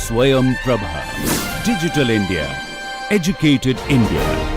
Swayam Prabha. Digital India. Educated India.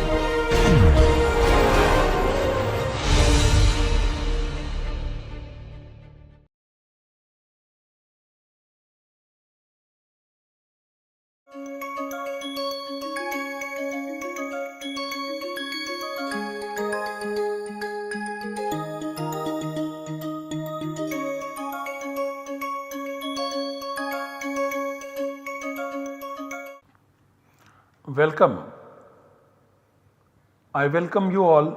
Welcome. I welcome you all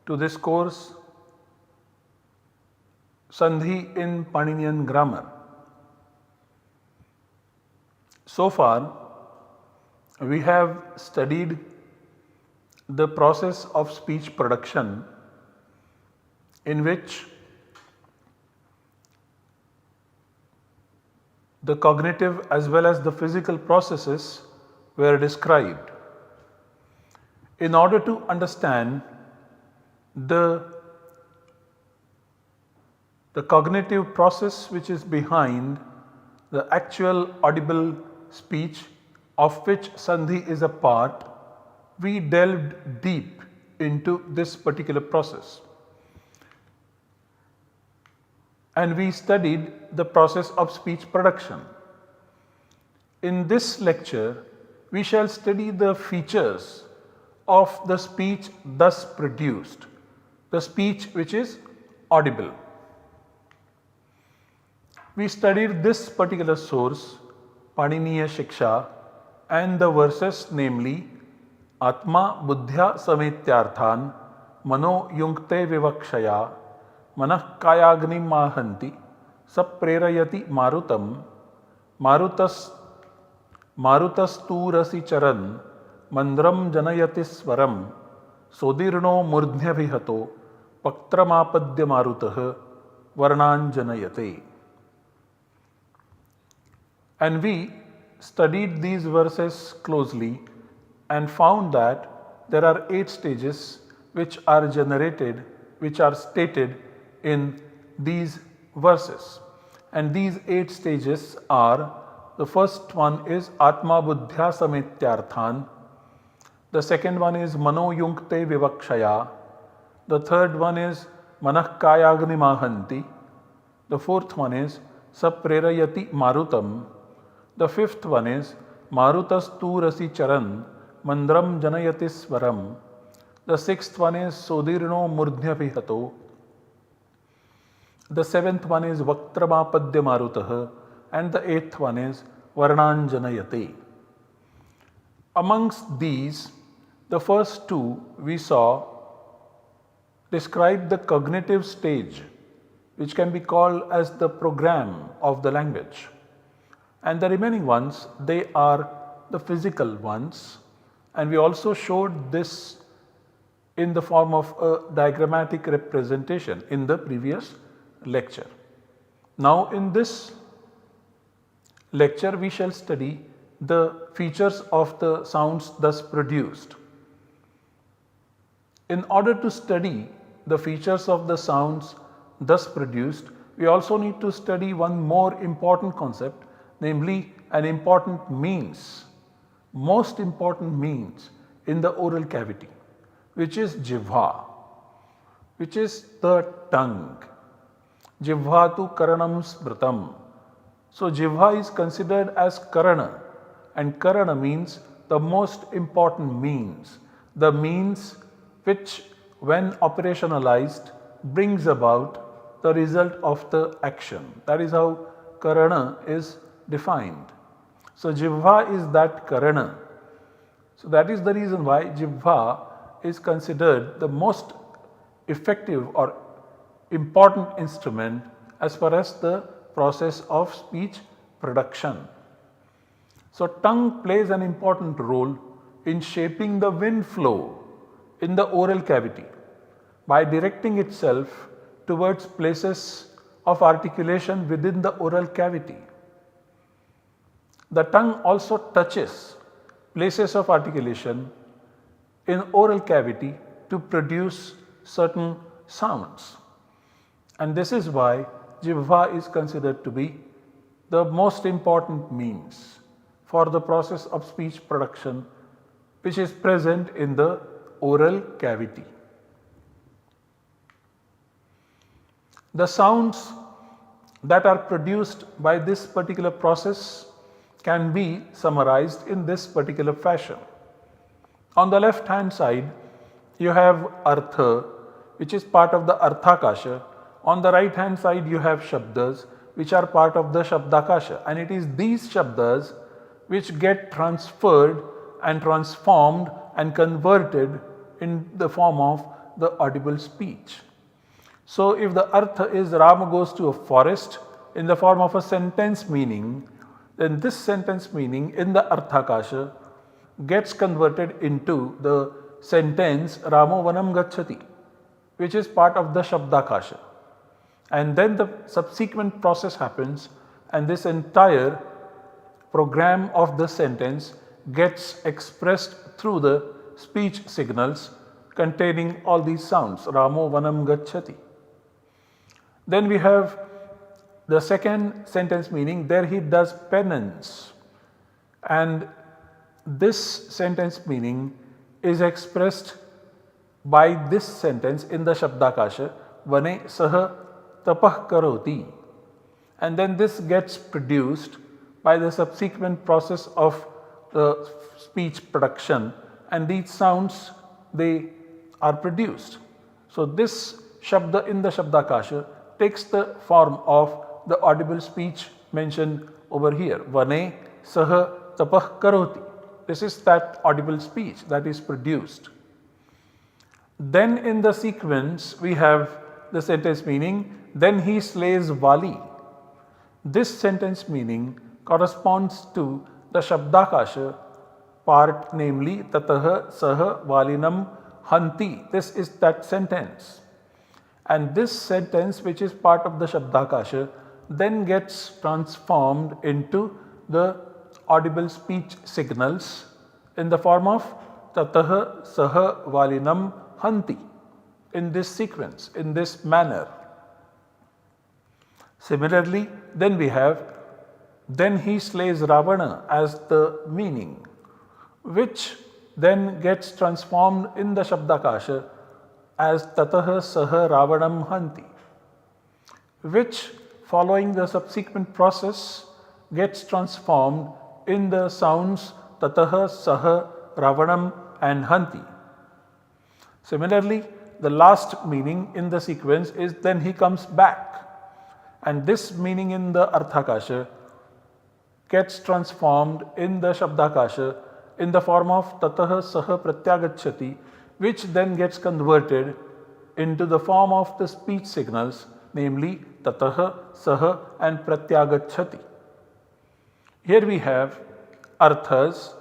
to this course Sandhi in Paninian grammar. So far, we have studied the process of speech production in which the cognitive as well as the physical processes were described. In order to understand the cognitive process which is behind the actual audible speech of which sandhi is a part, we delved deep into this particular process. And we studied the process of speech production. In this lecture, we shall study the features of the speech thus produced, the speech which is audible. We studied this particular source, Paniniya Shiksha, and the verses namely Atma Buddhya Sametyarthan Mano Yunkte Vivakshaya Manah Kayagni Mahanti Saprerayati Marutam Marutastūrasi charan mandram janayati svaram sodirno murdhya vihato paktramapadya marutah varnanjanayate. And we studied these verses closely and found that there are 8 stages which are generated, which are stated in these verses. And these 8 stages are: the first one is Atma Buddhya Sametyarthan. The second one is Mano Yunkte Vivakshaya. The third one is Manah Kayagni Mahanti. The fourth one is Saprerayati Marutam. The fifth one is Marutastūrasi charan mandram janayati svaram. The sixth one is Sodirno murdhya vihato. The seventh one is Vaktramapadya marutah. And the eighth one is Varnanjanayate. Amongst these, the first two we saw describe the cognitive stage, which can be called as the program of the language. And the remaining ones, they are the physical ones. And we also showed this in the form of a diagrammatic representation in the previous lecture. Now in this lecture, we shall study the features of the sounds thus produced. In order to study the features of the sounds thus produced, we also need to study one more important concept, namely an important means, most important means in the oral cavity, which is jivha, which is the tongue. Jivhatu karanam smritam. So jivha is considered as karana, and karana means the most important means, the means which when operationalized brings about the result of the action. That is how karana is defined. So jivha is that karana. So that is the reason why jivha is considered the most effective or important instrument as far as the process of speech production. So tongue plays an important role in shaping the wind flow in the oral cavity by directing itself towards places of articulation within the oral cavity. The tongue also touches places of articulation in oral cavity to produce certain sounds. And this is why jivha is considered to be the most important means for the process of speech production which is present in the oral cavity. The sounds that are produced by this particular process can be summarized in this particular fashion. On the left hand side, you have Artha, which is part of the Arthakasha. On the right hand side, you have Shabdas, which are part of the Shabdakasha, and it is these Shabdas which get transferred and transformed and converted in the form of the audible speech. So, if the Artha is Rama goes to a forest in the form of a sentence meaning, then this sentence meaning in the Arthakasha gets converted into the sentence Ramo Vanam Gacchati, which is part of the Shabdakasha. And then the subsequent process happens, and this entire program of the sentence gets expressed through the speech signals containing all these sounds, Ramo Vanam Gacchati. Then we have the second sentence meaning, there he does penance, and this sentence meaning is expressed by this sentence in the Shabdakasha, Vane Saha Tapah Karoti, and then this gets produced by the subsequent process of the speech production, and these sounds they are produced. So, this Shabda in the Shabdakasha takes the form of the audible speech mentioned over here, Vane Saha Tapah Karoti. This is that audible speech that is produced. Then in the sequence we have the sentence meaning, then he slays Vali. This sentence meaning corresponds to the Shabdakasha part, namely Tataha Saha Valinam Hanti. This is that sentence. And this sentence, which is part of the Shabdakasha, then gets transformed into the audible speech signals in the form of Tataha Saha Valinam Hanti, in this sequence, in this manner. Similarly, then we have, then he slays Ravana as the meaning, which then gets transformed in the Shabdakasha as Tataha Saha Ravanam Hanti, which following the subsequent process gets transformed in the sounds Tataha Saha Ravanam and Hanti. Similarly, the last meaning in the sequence is then he comes back, and this meaning in the Arthakasha gets transformed in the Shabdakasha in the form of Tataha Saha Pratyagacchati, which then gets converted into the form of the speech signals, namely Tataha, Saha and Pratyagacchati. Here we have Arthas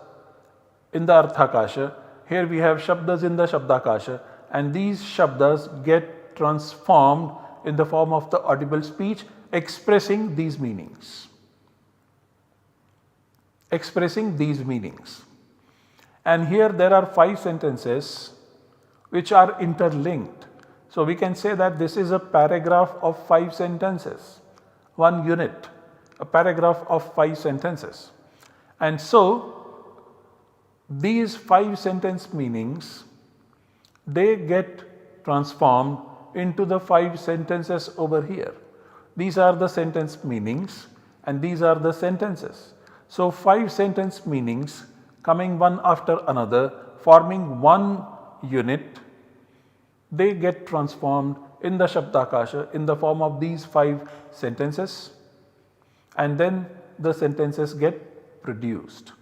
in the Arthakasha, here we have Shabdas in the Shabdakasha, and these Shabdas get transformed in the form of the audible speech expressing these meanings. And here there are 5 sentences which are interlinked. So, we can say that this is a paragraph of 5 sentences, one unit, a paragraph of 5 sentences. And so, these 5 sentence meanings, they get transformed into the 5 sentences over here. These are the sentence meanings and these are the sentences. So, 5 sentence meanings coming one after another, forming one unit, they get transformed in the Shabdakasha in the form of these 5 sentences, and then the sentences get produced.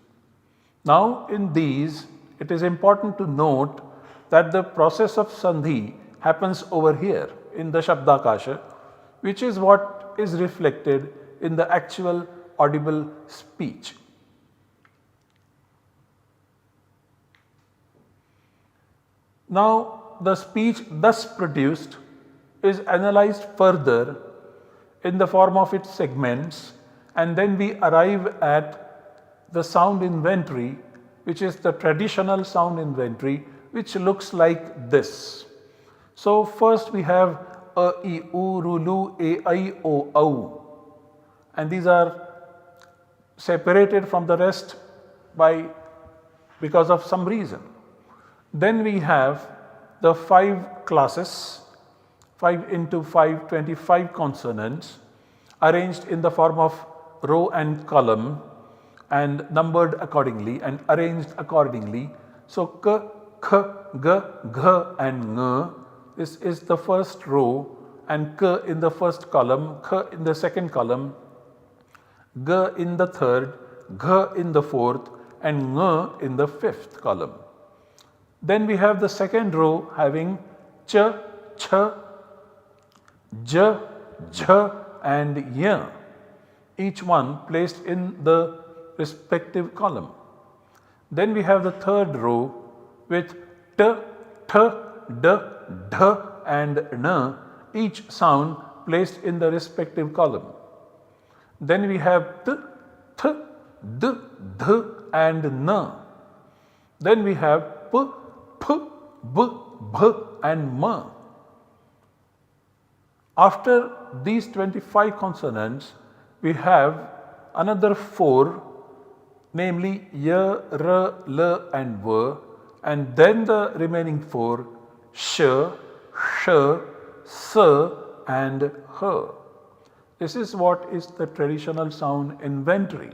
Now, in these, it is important to note that the process of sandhi happens over here in the Shabdakasha, which is what is reflected in the actual audible speech. Now, the speech thus produced is analyzed further in the form of its segments, and then we arrive at the sound inventory, which is the traditional sound inventory, which looks like this. So, first we have a, I, U, Ru, Lu, A, I, O, Au, and these are separated from the rest because of some reason. Then we have the 5 classes, 5 into 5, 25 consonants arranged in the form of row and column and numbered accordingly and arranged accordingly. So k, k, g, gh and ng, this is the first row, and k in the first column, k in the second column, g in the third, gh in the fourth and ng in the fifth column. Then we have the second row having ch, ch, j, jh and y, each one placed in the respective column. Then we have the third row with t, th, d, dh and n, each sound placed in the respective column. Then we have t, th, d, dh and n. Then we have p, p, b, bh and m. After these 25 consonants, we have another 4, namely y, r, l and v, and then the remaining 4 sh, sh, s and h. This is what is the traditional sound inventory.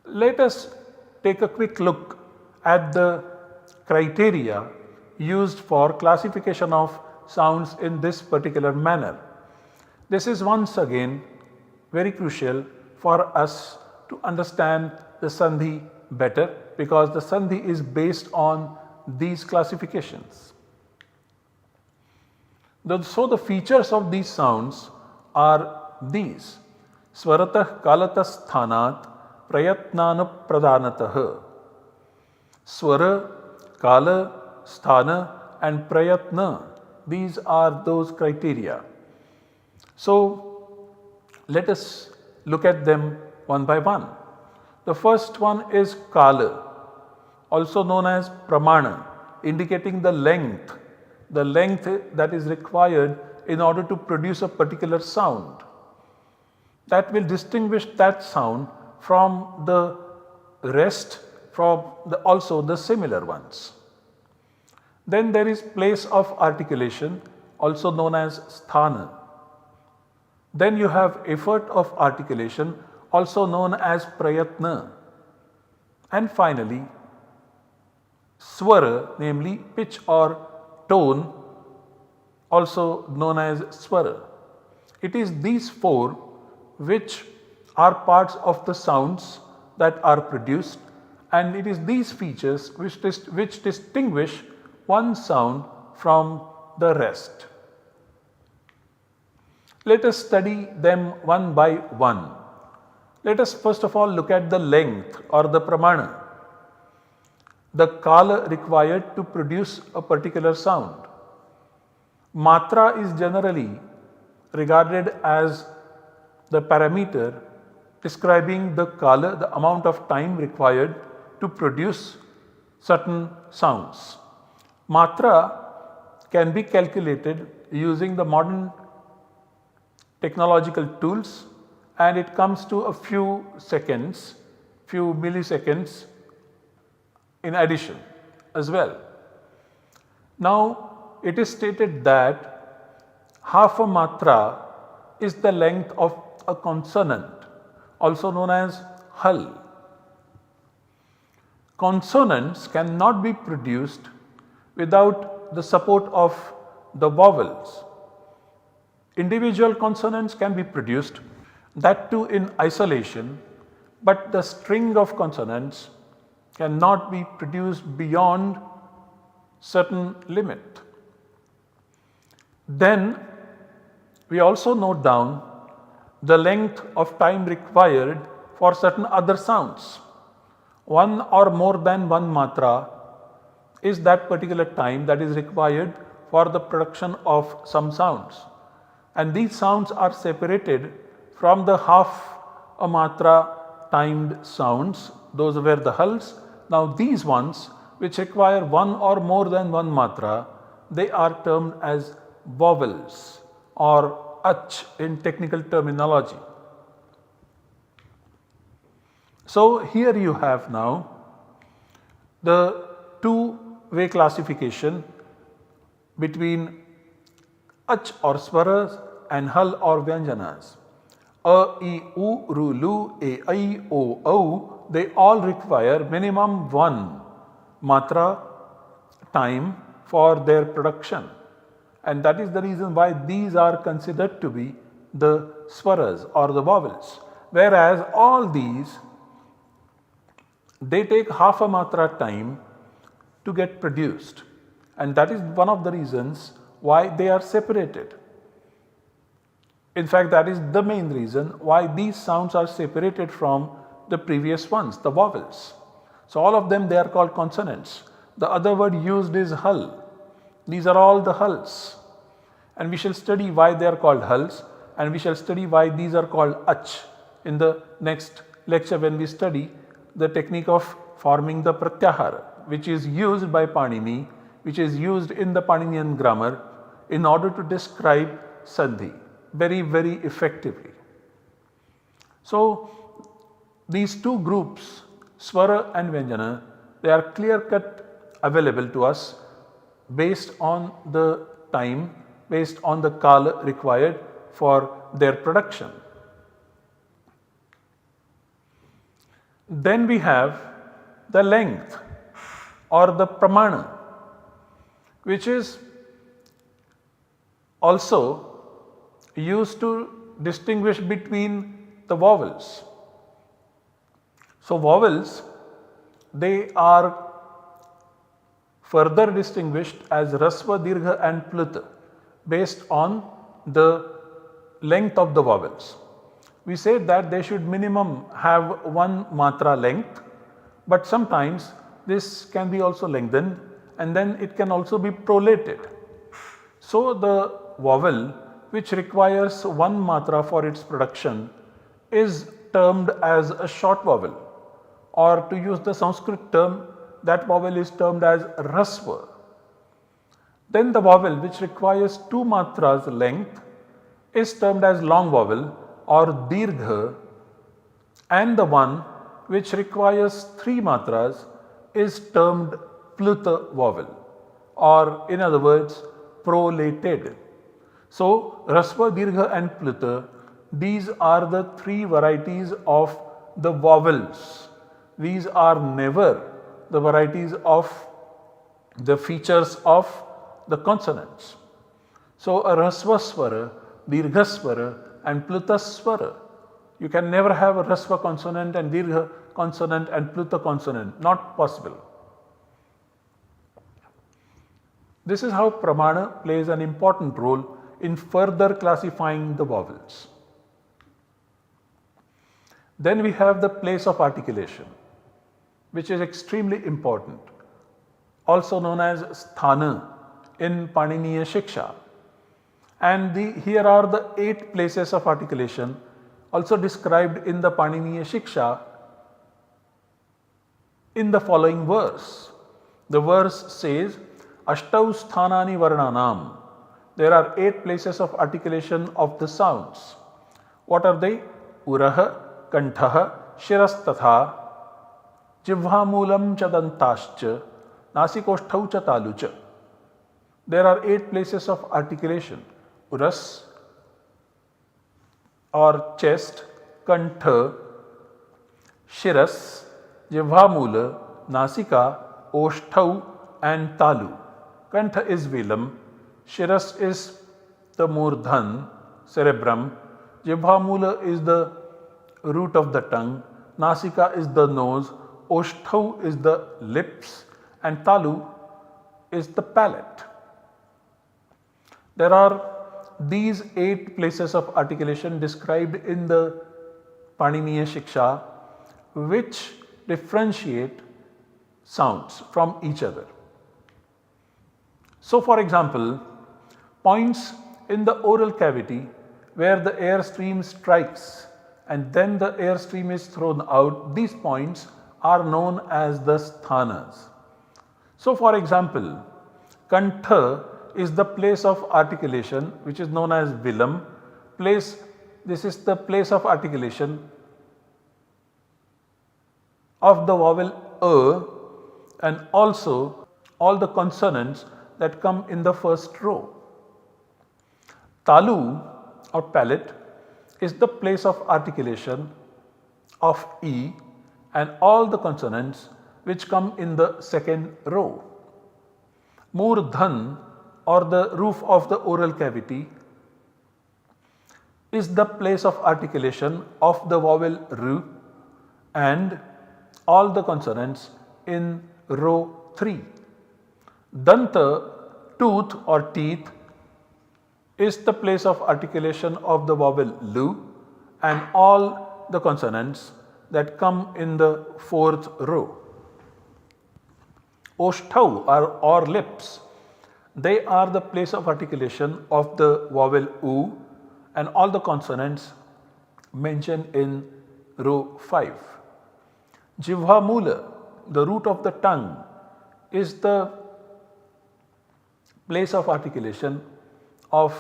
Let us take a quick look at the criteria used for classification of sounds in this particular manner. This is once again very crucial for us to understand the sandhi better, because the sandhi is based on these classifications. So the features of these sounds are these: swaratah kalatah sthanat prayatnana pradhanatah. Swara, kala, sthana and prayatna, these are those criteria. So let us look at them one by one. The first one is kala, also known as pramana, indicating the length that is required in order to produce a particular sound. That will distinguish that sound from the rest, from also the similar ones. Then there is place of articulation, also known as sthana. Then you have effort of articulation, also known as prayatna. And finally, swara, namely pitch or tone, also known as swara. It is these 4 which are parts of the sounds that are produced, and it is these features which distinguish one sound from the rest. Let us study them one by one. Let us first of all look at the length or the pramana, the kala required to produce a particular sound. Matra is generally regarded as the parameter describing the kala, the amount of time required to produce certain sounds. Matra can be calculated using the modern technological tools, and it comes to a few seconds, few milliseconds in addition as well. Now it is stated that half a matra is the length of a consonant, also known as hal. Consonants cannot be produced without the support of the vowels. Individual consonants can be produced, that too in isolation, but the string of consonants cannot be produced beyond certain limit. Then we also note down the length of time required for certain other sounds. One or more than one matra is that particular time that is required for the production of some sounds. And these sounds are separated from the half a matra timed sounds, those were the hals. Now these ones which require one or more than one matra, they are termed as vowels or ach in technical terminology. So, here you have now the two-way classification between ach or swaras and hal or vyanjanas. A, I, U, Ru, Lu, A, I, O, Au, they all require minimum one matra time for their production, and that is the reason why these are considered to be the swaras or the vowels, whereas all these they take half a matra time to get produced, and that is one of the reasons why they are separated. In fact, that is the main reason why these sounds are separated from the previous ones, the vowels. So, all of them they are called consonants. The other word used is hal. These are all the hals, and we shall study why they are called hals, and we shall study why these are called ach in the next lecture when we study the technique of forming the pratyahara, which is used by Panini, which is used in the Paninian grammar in order to describe sandhi very effectively. So, these two groups, swara and vyanjana, they are clear cut available to us based on the time, based on the kala required for their production. Then we have the length or the pramana, which is also used to distinguish between the vowels. So, vowels they are further distinguished as rasva, dirgha and pluta based on the length of the vowels. We said that they should minimum have one matra length, but sometimes this can be also lengthened and then it can also be prolated. So, the vowel which requires one matra for its production is termed as a short vowel, or to use the Sanskrit term, that vowel is termed as rasva. Then the vowel which requires two matras length is termed as long vowel or dirgha, and the one which requires three matras is termed pluta vowel, or in other words prolated. So, rasva, dirgha and pluta, these are the three varieties of the vowels. These are never the varieties of the features of the consonants. So, a rasva swara, dirgha swara and pluta swara. You can never have a rasva consonant and dirgha consonant and pluta consonant, not possible. This is how pramana plays an important role in further classifying the vowels. Then we have the place of articulation, which is extremely important, also known as sthana in Paninian Shiksha. And here are the 8 places of articulation also described in the Paninian Shiksha in the following verse. The verse says, Ashtau sthanani varnanam. There are 8 places of articulation of the sounds. What are they? Uraha, Kantaha, Shirastatha, Jivhamulam chadantascha, Nasikosthau cha talucha. There are 8 places of articulation. Uras or chest, Kantha, Shiras, Jivhamula, Nasika, Osthau and Talu. Kantha is Vilam, Shiras is the Murdhan, cerebrum, Jivhamula is the root of the tongue, Nasika is the nose, Osthau is the lips and Talu is the palate. There are these 8 places of articulation described in the Paninian Shiksha which differentiate sounds from each other. So, for example, points in the oral cavity where the air stream strikes and then the air stream is thrown out, these points are known as the sthanas. So, for example, Kantha is the place of articulation which is known as Vilam. This is the place of articulation of the vowel and also all the consonants that come in the first row. Talu or palate is the place of articulation of E and all the consonants which come in the second row. Murdhan or the roof of the oral cavity is the place of articulation of the vowel R and all the consonants in row 3. Danta, tooth or teeth, is the place of articulation of the vowel Lu and all the consonants that come in the fourth row. Oshtau or lips, they are the place of articulation of the vowel U and all the consonants mentioned in row 5. Jivha Mula, the root of the tongue, is the place of articulation of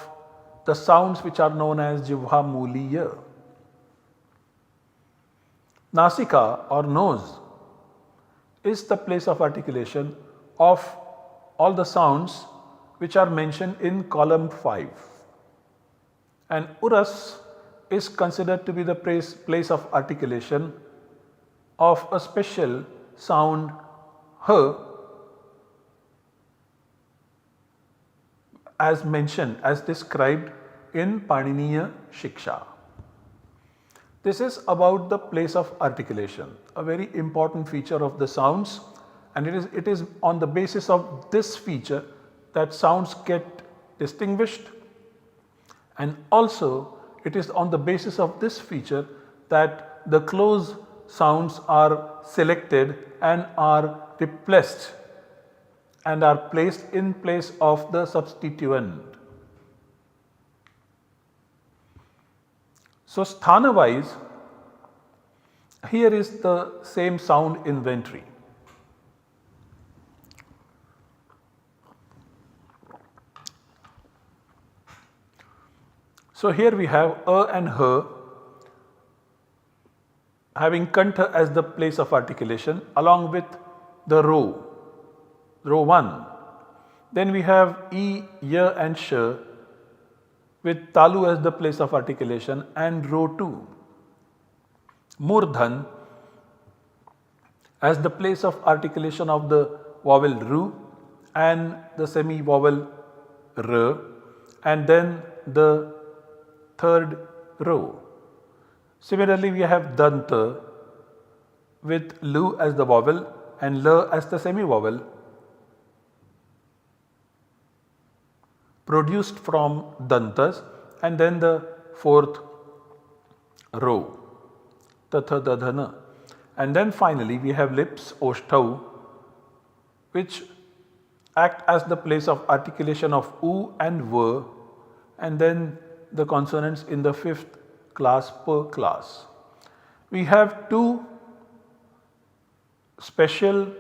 the sounds which are known as Jivha Muliya. Nasika or nose is the place of articulation of all the sounds which are mentioned in column 5. And Uras is considered to be the place of articulation of a special sound H as mentioned, as described in Paninian Shiksha. This is about the place of articulation, a very important feature of the sounds, and it is on the basis of this feature that sounds get distinguished, and also it is on the basis of this feature that the close sounds are selected and are replaced and are placed in place of the substituent. So, sthana wise, here is the same sound inventory. So, here we have and H having kantha as the place of articulation along with the row 1. Then we have E, Y and Sh with Talu as the place of articulation and row 2. Murdhan as the place of articulation of the vowel Ru and the semi vowel R, and then the third row. Similarly, we have Danta with Lu as the vowel and L as the semi vowel produced from Dantas, and then the fourth row Tatha Dadhana. And then finally we have lips Oshtau, which act as the place of articulation of U and V, and then the consonants in the fifth class per class. We have two special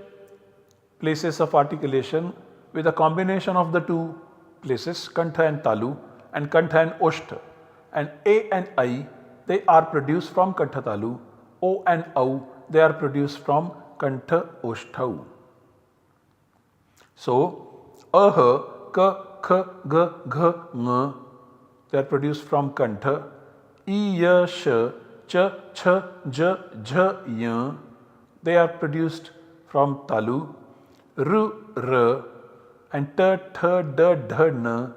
places of articulation with a combination of the two places, Kantha and Talu and Kantha and Oshtha, and A and I, they are produced from Kantha Talu, O and Au, they are produced from Kantha Oshtau. So, Aha, Ka, Kha, Ga, Gha, Ng, they are produced from Kantha. I, Ya, Sh, Ch, Ch, J, Jh, Y, they are produced from Talu. Ru, R, and T, Th, D, Dh, N,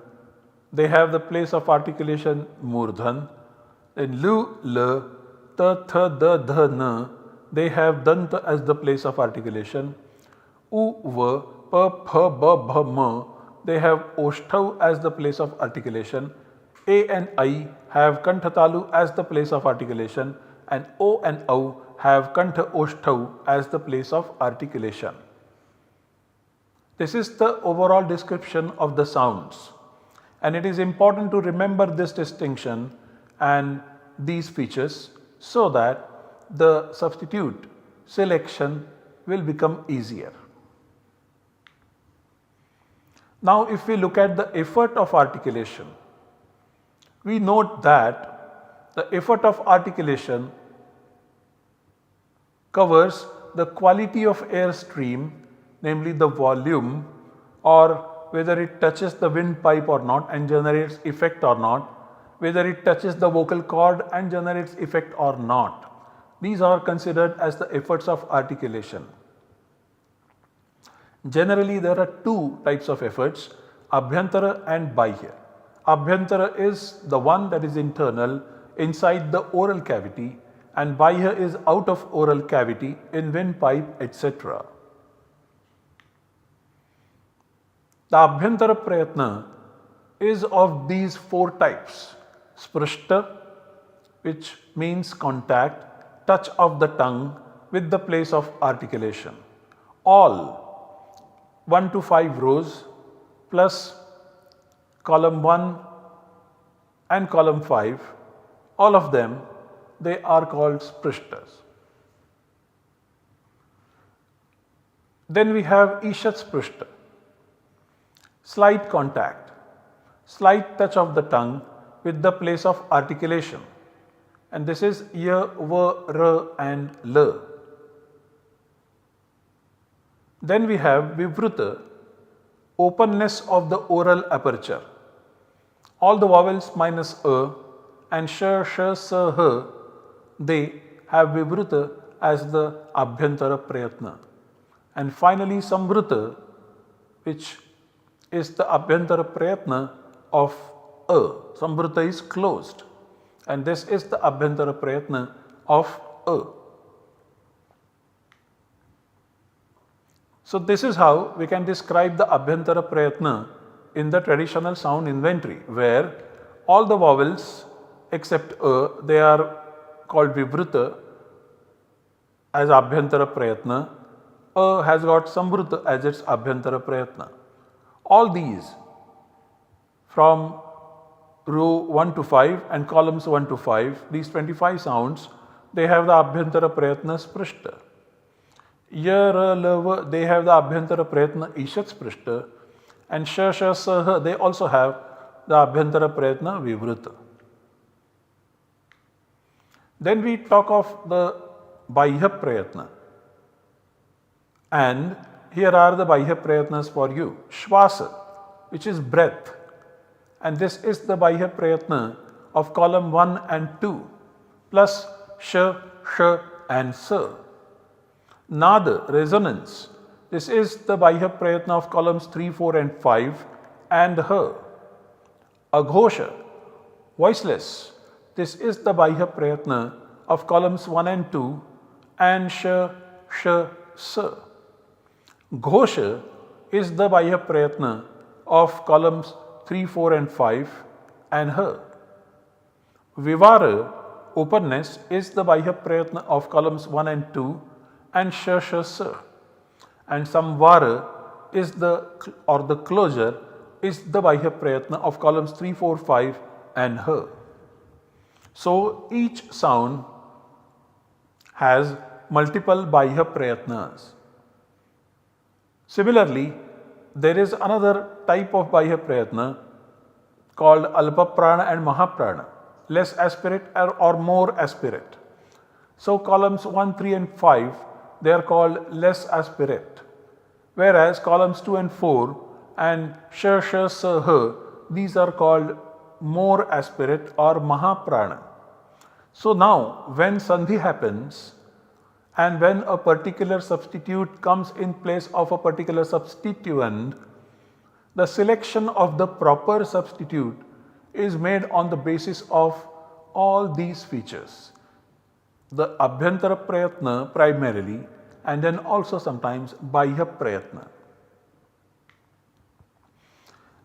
they have the place of articulation Murdhan. Then Lu, L, T, Th, D, Dh, N, they have Danta as the place of articulation. U, V, P, Ph, B, Bh, M, they have Oshtau as the place of articulation. A and I have Kantha Talu as the place of articulation, and O and Au have Kantha Oshtau as the place of articulation. This is the overall description of the sounds, and it is important to remember this distinction and these features so that the substitute selection will become easier. Now, if we look at the effort of articulation, we note that the effort of articulation covers the quality of air stream, namely the volume, or whether it touches the windpipe or not and generates effect or not, whether it touches the vocal cord and generates effect or not. These are considered as the efforts of articulation. Generally, there are two types of efforts, Abhyantara and Bahya. Abhyantara is the one that is internal inside the oral cavity, and Bahya is out of oral cavity in windpipe, etc. The Abhyantara Prayatna is of these four types. Sprishta, which means contact, touch of the tongue with the place of articulation. All 1 to 5 rows plus column 1 and column 5, all of them, they are called sprishtas. Then we have Ishat Sprishta, slight contact, slight touch of the tongue with the place of articulation, and this is ya, va, ra and la. Then we have Vivruta, openness of the oral aperture. All the vowels minus a and sh, sa, ha, they have Vivruta as the Abhyantara Prayatna. And finally Samvruta, which is the Abhyantara Prayatna of a. Samvruta is closed, and this is the Abhyantara Prayatna of a. So this is how we can describe the Abhyantara Prayatna in the traditional sound inventory, where all the vowels except a, they are called Vivruta as Abhyantara Prayatna. A has got Samvruta as its Abhyantara Prayatna. All these from row 1 to 5 and columns 1 to 5, these 25 sounds, they have the Abhyantara Prayatna Sprishta. Ya, ra, la, va, they have the Abhyantara Prayatna Ishat Sprishta, and sh, sa, ha, they also have the Abhyantara Prayatna Vivruta. Then we talk of the Bahya Prayatna, and here are the Bahya Prayatnas for you. Shvasa, which is breath, and this is the Bahya Prayatna of column 1 and 2 plus sh, and sa. Nada, resonance, this is the Bahya Prayatna of columns 3, 4 and 5 and ha. Aghosha, voiceless, this is the Bahya Prayatna of columns 1 and 2 and sh, sa. Ghosha is the Bahya Prayatna of columns 3, 4 and 5 and ha. Vivara, openness, is the Bahya Prayatna of columns 1 and 2 and sh, sa. And Samvara is the closure is the Bahya Prayatna of columns 3, 4, 5 and ha. So each sound has multiple Bahya Prayatnas. Similarly, there is another type of Bahya Prayatna called Alpa Prana and Mahaprana, less aspirate or more aspirate. So columns 1, 3 and 5, they are called less aspirate, whereas columns 2 and 4 and sh, sa, ha, these are called more aspirate or Mahaprana. So now when sandhi happens and when a particular substitute comes in place of a particular substituent, the selection of the proper substitute is made on the basis of all these features. The Abhyantara Prayatna primarily, and then also sometimes Bahya Prayatna.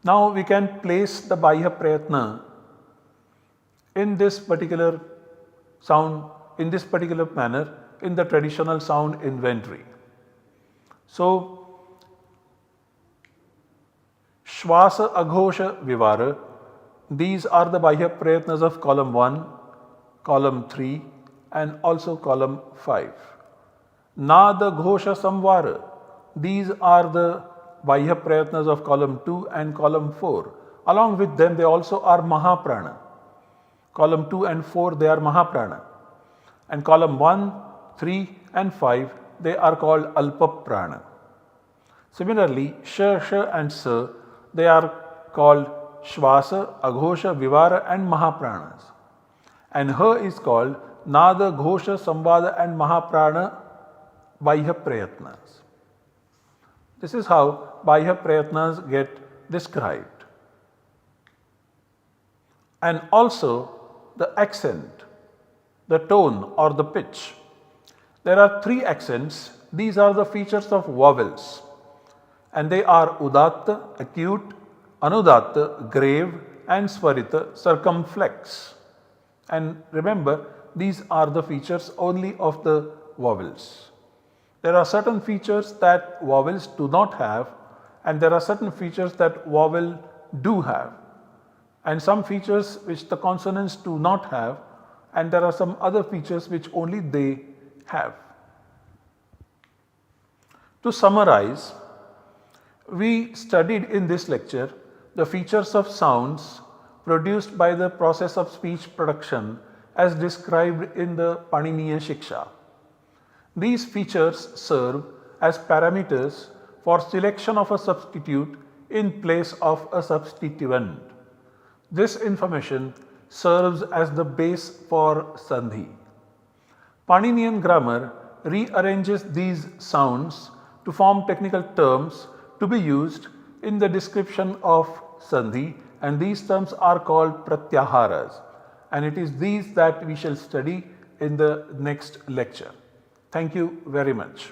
Now we can place the Bahya Prayatna in this particular sound, in this particular manner in the traditional sound inventory. So, Shvasa, Aghosha, Vivara, these are the Bahya Prayatnas of column 1, column 3 and also column 5. Nada, Ghosha, Samvara, these are the Bahya Prayatnas of column 2 and column 4. Along with them they also are Mahaprana. Column 2 and 4 they are Mahaprana. And column 1, 3 and 5 they are called alpa prana. Similarly, sh, and s, they are called shvasa, aghosha, vivara and mahapranas. And h is called nada, ghosha, samvada and mahaprana Bahya Prayatnas. This is how Bahya Prayatnas get described. And also the accent, the tone or the pitch. There are three accents. These are the features of vowels. And they are udatta, acute, anudatta, grave and swarita, circumflex. And remember, these are the features only of the vowels. There are certain features that vowels do not have, and there are certain features that vowel do have, and some features which the consonants do not have, and there are some other features which only they have. To summarize, we studied in this lecture the features of sounds produced by the process of speech production as described in the Paninian Shiksha. These features serve as parameters for selection of a substitute in place of a substituent. This information serves as the base for sandhi. Paninian grammar rearranges these sounds to form technical terms to be used in the description of sandhi, and these terms are called pratyaharas, and it is these that we shall study in the next lecture. Thank you very much.